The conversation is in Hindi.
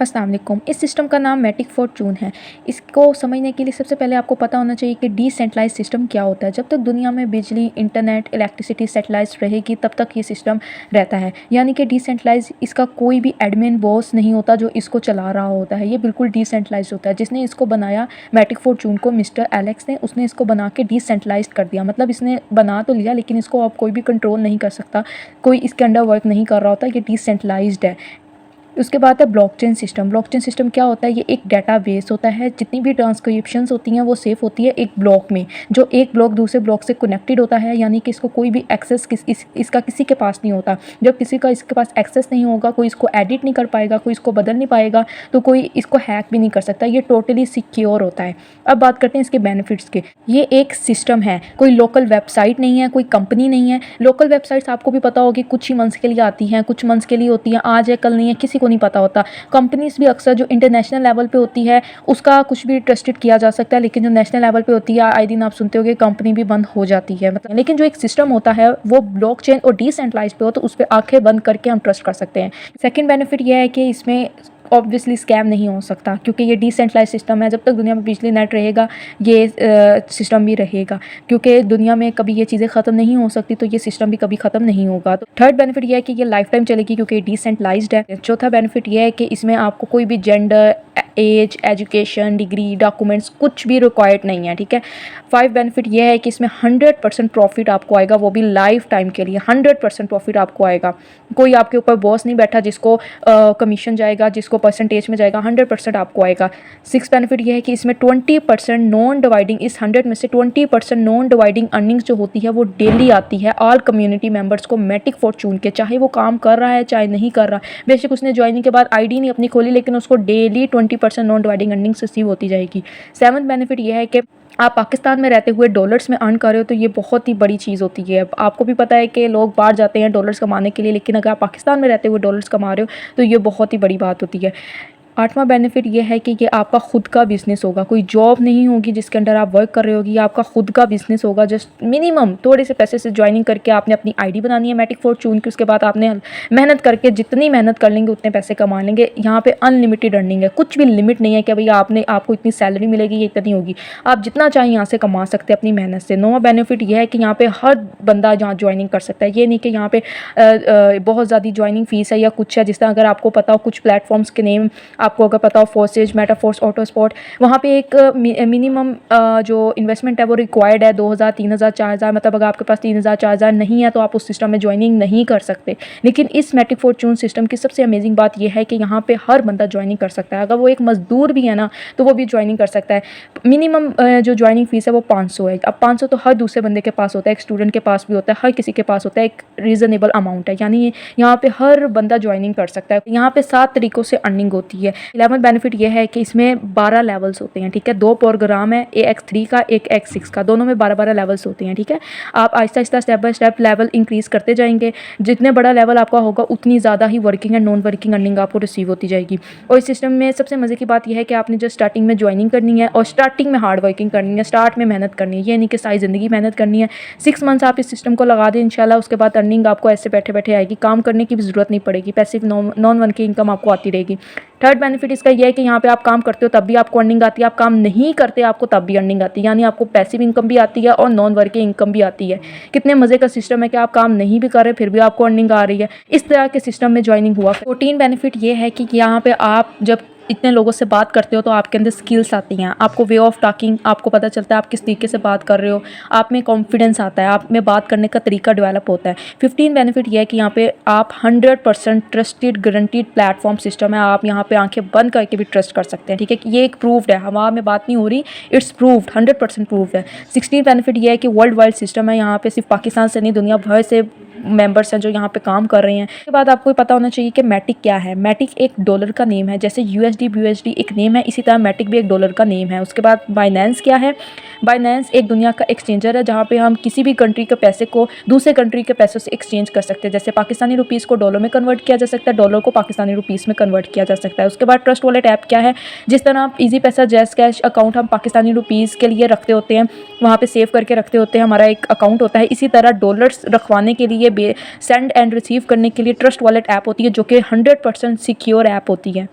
अस्सलाम वालेकुम। इस सिस्टम का नाम मैटिक फॉर्चून है। इसको समझने के लिए सबसे पहले आपको पता होना चाहिए कि डिसेंट्रलाइज्ड सिस्टम क्या होता है। जब तक दुनिया में बिजली, इंटरनेट, इलेक्ट्रिसिटी सेंट्रलाइज्ड रहेगी तब तक ये सिस्टम रहता है। यानी कि डिसेंट्रलाइज्ड, इसका कोई भी एडमिन बॉस नहीं होता जो इसको चला रहा होता है। ये बिल्कुल डिसेंट्रलाइज्ड होता है। जिसने इसको बनाया मैटिक फॉर्चून को, मिस्टर एलेक्स ने, उसने इसको बना के डिसेंट्रलाइज्ड कर दिया। मतलब इसने बना तो लिया लेकिन इसको अब कोई भी कंट्रोल नहीं कर सकता, कोई इसके अंडर वर्क नहीं कर रहा होता। ये डिसेंट्रलाइज्ड है। उसके बाद है ब्लॉकचेन सिस्टम। ब्लॉकचेन सिस्टम क्या होता है? ये एक डेटाबेस होता है। जितनी भी ट्रांसक्रिप्शंस होती हैं वो सेव होती है एक ब्लॉक में, जो एक ब्लॉक दूसरे ब्लॉक से कनेक्टेड होता है। यानी कि इसको कोई भी एक्सेस इसका किसी के पास नहीं होता। जब किसी का इसके पास एक्सेस नहीं होगा, कोई इसको एडिट नहीं कर पाएगा, कोई इसको बदल नहीं पाएगा, तो कोई इसको हैक भी नहीं कर सकता। ये टोटली सिक्योर होता है। अब बात करते हैं इसके बेनिफिट्स के। ये एक सिस्टम है, कोई लोकल वेबसाइट नहीं है, कोई कंपनी नहीं है। लोकल वेबसाइट्स आपको भी पता होगी कुछ ही मंथ्स के लिए आती हैं, कुछ मंथ्स के लिए होती हैं, आज है कल नहीं है, किसी को नहीं पता होता। कंपनीज भी अक्सर जो इंटरनेशनल लेवल पे होती है उसका कुछ भी ट्रस्टेड किया जा सकता है, लेकिन जो नेशनल लेवल पे होती है आए दिन आप सुनते होगे कंपनी भी बंद हो जाती है। मतलब लेकिन जो एक सिस्टम होता है वो ब्लॉकचेन और डिसेंट्रलाइज्ड पे हो तो उस पर आंखें बंद करके हम ट्रस्ट कर सकते हैं। सेकेंड बेनिफिट यह है कि इसमें ऑब्वियसली स्कैम नहीं हो सकता, क्योंकि ये डिसेंट्रलाइज सिस्टम है। जब तक दुनिया में बिजली नेट रहेगा ये सिस्टम भी रहेगा, क्योंकि दुनिया में कभी ये चीज़ें ख़त्म नहीं हो सकती, तो ये सिस्टम भी कभी ख़त्म नहीं होगा। तो थर्ड बेनिफिट ये है कि ये लाइफ टाइम चलेगी क्योंकि ये डिसेंट्रलाइज्ड है। चौथा बेनिफिट ये है कि इसमें आपको कोई भी gender, age, education, degree, documents कुछ भी रिक्वायर्ड नहीं है। ठीक है। 5 बेनिफिट ये है कि इसमें 100% प्रॉफिट आपको आएगा, वो भी लाइफ टाइम के लिए 100% प्रॉफिट आपको आएगा। कोई आपके ऊपर बॉस नहीं बैठा जिसको कमीशन जाएगा, जिसको परसेंटेज में जाएगा, 100% आपको आएगा। 6 बेनिफिट ये है कि इसमें 20% नॉन डिवाइडिंग, इस 100 में से 20% नॉन डिवाइडिंग अर्निंग्स जो होती है वो डेली आती है ऑल कम्युनिटी मेंबर्स को मैटिक फॉर्चून के, चाहे वो काम कर रहा है चाहे नहीं कर रहा। बेशक उसने ज्वाइनिंग के बाद आईडी नहीं अपनी खोली, लेकिन उसको daily 20% non dividing earnings receive होती जाएगी। 7th बेनिफिट ये है कि आप पाकिस्तान में रहते हुए डॉलर्स में अर्न कर रहे हो तो ये बहुत ही बड़ी चीज़ होती है। अब आपको भी पता है कि लोग बाहर जाते हैं डॉलर्स कमाने के लिए, लेकिन अगर आप पाकिस्तान में रहते हुए डॉलर्स कमा रहे हो तो ये बहुत ही बड़ी बात होती है। 8वां बेनिफिट ये है कि ये आपका खुद का बिज़नेस होगा, कोई जॉब नहीं होगी जिसके अंडर आप वर्क कर रहे होगी, ये आपका खुद का बिज़नेस होगा। जस्ट मिनिमम थोड़े से पैसे से ज्वाइनिंग करके आपने अपनी आईडी बनानी है मैटिक फॉर्चून की, उसके बाद आपने मेहनत करके जितनी मेहनत कर लेंगे उतने पैसे कमा लेंगे। यहाँ पे अनलिमिटेड अर्निंग है, कुछ भी लिमिट नहीं है कि भैया आपको इतनी सैलरी मिलेगी, ये इतनी होगी। आप जितना चाहें यहाँ से कमा सकते हैं अपनी मेहनत से। 9वां बेनिफिट ये है कि यहाँ पे हर बंदा यहाँ ज्वाइनिंग कर सकता है। ये नहीं कि यहाँ पे बहुत ज़्यादा ज्वाइनिंग फ़ीस है या कुछ है। जिस तरह अगर आपको पता हो कुछ प्लेटफॉर्म्स के नेम आपको अगर पता हो, फोर्सेज, मेटाफोर्स, ऑटोस्पॉट, वहाँ पे एक मिनिमम जो इन्वेस्टमेंट है वो रिक्वायर्ड है 2000, 3000, 4000। मतलब अगर आपके पास 3000, 4000 नहीं है तो आप उस सिस्टम में ज्वाइनिंग नहीं कर सकते। लेकिन इस मैटिक फॉर्चून सिस्टम की सबसे अमेजिंग बात यह है कि यहाँ पे हर बंदा ज्वाइनिंग कर सकता है। अगर वो एक मजदूर भी है ना तो वो भी ज्वाइनिंग कर सकता है। मिनिमम जो ज्वाइनिंग फीस है वो 500 है। अब 500 तो हर दूसरे बंदे के पास होता है, एक स्टूडेंट के पास भी होता है, हर किसी के पास होता है, एक रीज़नेबल अमाउंट है। यानी यहाँ पे हर बंदा ज्वाइनिंग कर सकता है। यहाँ पे 7 तरीक़ों से अर्निंग होती है। 11th बेनिफिट ये है कि इसमें 12 लेवल्स होते हैं। ठीक है। 2 प्रोग्राम है, AX3 का, एक AX6 का, दोनों में 12-12 लेवल्स होते हैं। ठीक है। आप आहिस्ता आहिस्ता step by step level increase करते जाएंगे। जितने बड़ा लेवल आपका होगा उतनी ज़्यादा ही working and non working earning आपको रिसीव होती जाएगी। और इस सिस्टम में सबसे मज़े की बात यह है कि आपने जो स्टार्टिंग में ज्वाइनिंग करनी है और स्टार्टिंग में हार्ड वर्किंग करनी है, स्टार्ट में मेहनत करनी है। ये नहीं कि सारी ज़िंदगी मेहनत करनी है। 6 मंथ्स आप इस सिस्टम को लगा दें इंशाल्लाह, उसके बाद अर्निंग आपको ऐसे बैठे बैठे आएगी, काम करने की भी ज़रूरत नहीं पड़ेगी, पैसिव नॉन वर्किंग इनकम आपको आती रहेगी। थर्ड बेनिफिट इसका यह है कि यहाँ पे आप काम करते हो तब भी आपको अर्निंग आती है, आप काम नहीं करते आपको तब भी अर्निंग आती है। यानी आपको पैसिव इनकम भी आती है और नॉन वर्किंग इनकम भी आती है। कितने मज़े का सिस्टम है कि आप काम नहीं भी कर रहे फिर भी आपको अर्निंग आ रही है। इस तरह के सिस्टम में ज्वाइनिंग हुआ। 14 बेनिफिट ये है कि यहाँ पे आप जब इतने लोगों से बात करते हो तो आपके अंदर स्किल्स आती हैं, आपको वे ऑफ टॉकिंग आपको पता चलता है आप किस तरीके से बात कर रहे हो, आप में कॉन्फिडेंस आता है, आप में बात करने का तरीका डेवलप होता है। 15 बेनिफिट ये है कि यहाँ पे आप 100% ट्रस्टेड गारंटीड प्लेटफॉर्म सिस्टम है। आप यहाँ पे आंखें बंद करके भी ट्रस्ट कर सकते हैं। ठीक है। ये एक प्रूव्ड है, हवा में बात नहीं हो रही, इट्स प्रूव्ड, 100% प्रूव्ड है। 16 बेनिफिट ये है कि वर्ल्ड वाइड सिस्टम है। यहाँ पे सिर्फ पाकिस्तान से नहीं दुनिया भर से मेंबर्स हैं जो यहाँ पे काम कर रहे हैं। उसके बाद आपको पता होना चाहिए कि मैटिक क्या है। मैटिक एक डॉलर का नेम है, जैसे USD BUSD एक नेम है, इसी तरह मैटिक भी एक डॉलर का नेम है। उसके बाद बाइनेंस क्या है? बाइनेंस एक दुनिया का एक्सचेंजर है जहाँ पे हम किसी भी कंट्री के पैसे को दूसरे कंट्री के पैसों से एक्सचेंज कर सकते हैं। जैसे पाकिस्तानी रुपीज़ को डॉलर में कन्वर्ट किया जा सकता है, डॉलर को पाकिस्तानी रुपीज़ में कन्वर्ट किया जा सकता है। उसके बाद ट्रस्ट वॉलेट ऐप क्या है? जिस तरह आप ईजी पैसा, जैस कैश अकाउंट हम पाकिस्तानी रुपीज़ के लिए रखते होते हैं, वहाँ पे सेव करके रखते होते हैं, हमारा एक अकाउंट होता है। इसी तरह डॉलर्स रखवाने के लिए, सेंड एंड रिसीव करने के लिए ट्रस्ट वॉलेट ऐप होती है जो कि 100% सिक्योर ऐप होती है।